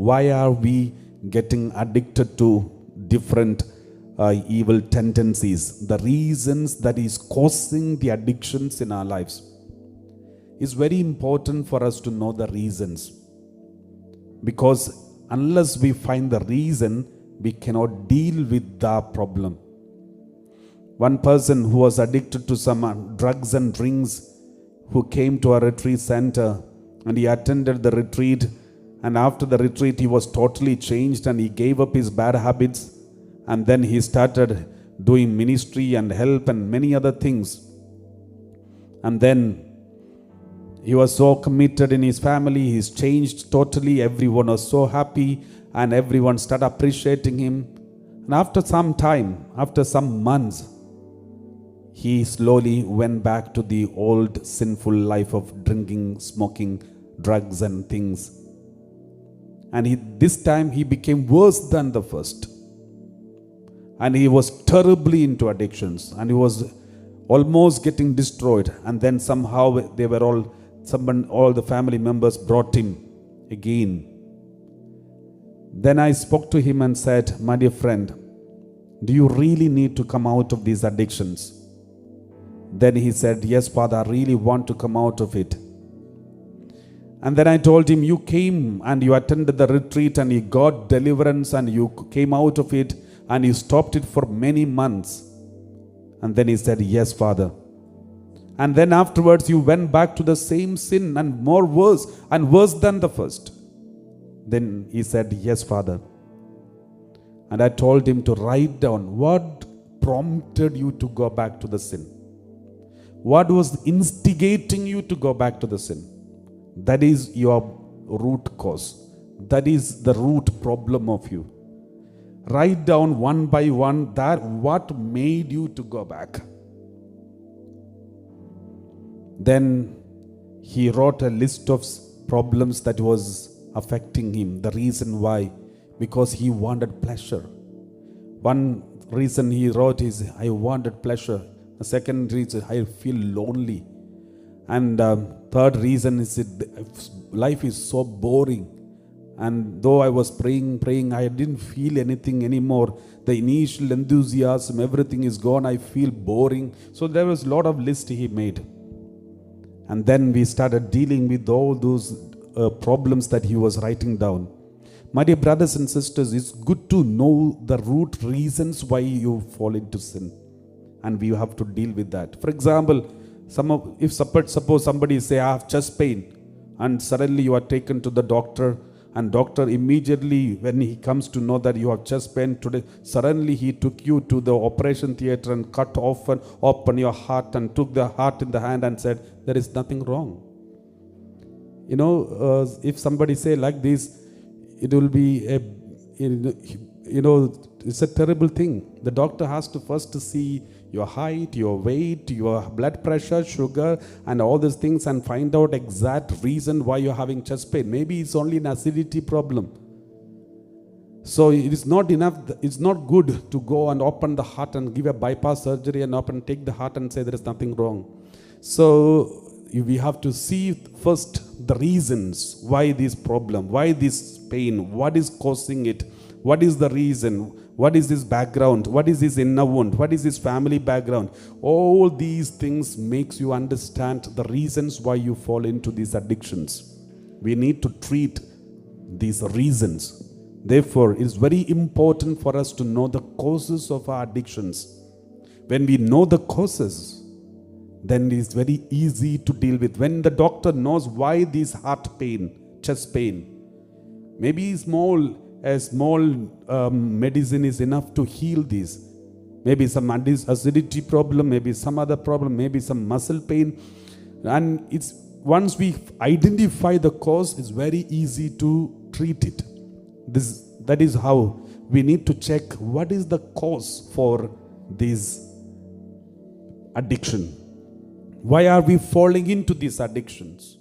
Why are we getting addicted to different evil tendencies? The reasons that is causing the addictions in our lives. It's very important for us to know the reasons, because unless we find the reason, we cannot deal with the problem. One person who was addicted to some drugs and drinks, who came to a retreat center, and he attended the retreat, and after the retreat he was totally changed, and he gave up his bad habits, and then he started doing ministry and help and many other things. And then he was so committed in his family, he's changed totally. Everyone was so happy and everyone started appreciating him. And after some time, after some months, he slowly went back to the old sinful life of drinking, smoking, drugs and things. And this time he became worse than the first. And he was terribly into addictions, and he was almost getting destroyed. And then somehow they were all the family members brought him again. Then I spoke to him and said, "My dear friend, do you really need to come out of these addictions?" Then he said, "Yes, Father, I really want to come out of it." And then I told him, "You came and you attended the retreat and you got deliverance and you came out of it and you stopped it for many months." And then he said, "Yes, Father." And then afterwards you went back to the same sin and worse than the first. Then he said, "Yes, Father." And I told him to write down what prompted you to go back to the sin. What was instigating you to go back to the sin? That is your root cause. That is the root problem of you. Write down one by one that what made you to go back. Then he wrote a list of problems that was affecting him. The reason why, because he wanted pleasure. One reason he wrote is, "I wanted pleasure." The second reason, "I feel lonely." And third reason is, life is so boring. And though I was praying, I didn't feel anything anymore. The initial enthusiasm, everything is gone. I feel boring. So there was a lot of list he made. And then we started dealing with all those problems that he was writing down. My dear brothers and sisters, it's good to know the root reasons why you fall into sin. And we have to deal with that. For example, if suppose somebody say, "I have chest pain," and suddenly you are taken to the doctor, and doctor immediately, when he comes to know that you have chest pain today, suddenly he took you to the operation theater and cut open your heart and took the heart in the hand and said, "There is nothing wrong." If somebody say like this, it will be it's a terrible thing. The doctor has to first see your height, your weight, your blood pressure, sugar, and all these things, and find out exact reason why you're having chest pain. Maybe it's only an acidity problem. So it is not enough. It's not good to go and open the heart and give a bypass surgery and take the heart and say there is nothing wrong. So we have to see first the reasons why this problem, why this pain, what is causing it, what is the reason, what is his background, what is his inner wound, what is his family background. All these things makes you understand the reasons why you fall into these addictions. We need to treat these reasons. Therefore, it is very important for us to know the causes of our addictions. When we know the causes, then it is very easy to deal with. When the doctor knows why this heart pain, chest pain, maybe a small medicine is enough to heal this. Maybe some acidity problem, maybe some other problem, maybe some muscle pain. And once we identify the cause, it's very easy to treat it. That is how we need to check what is the cause for this addiction. Why are we falling into these addictions?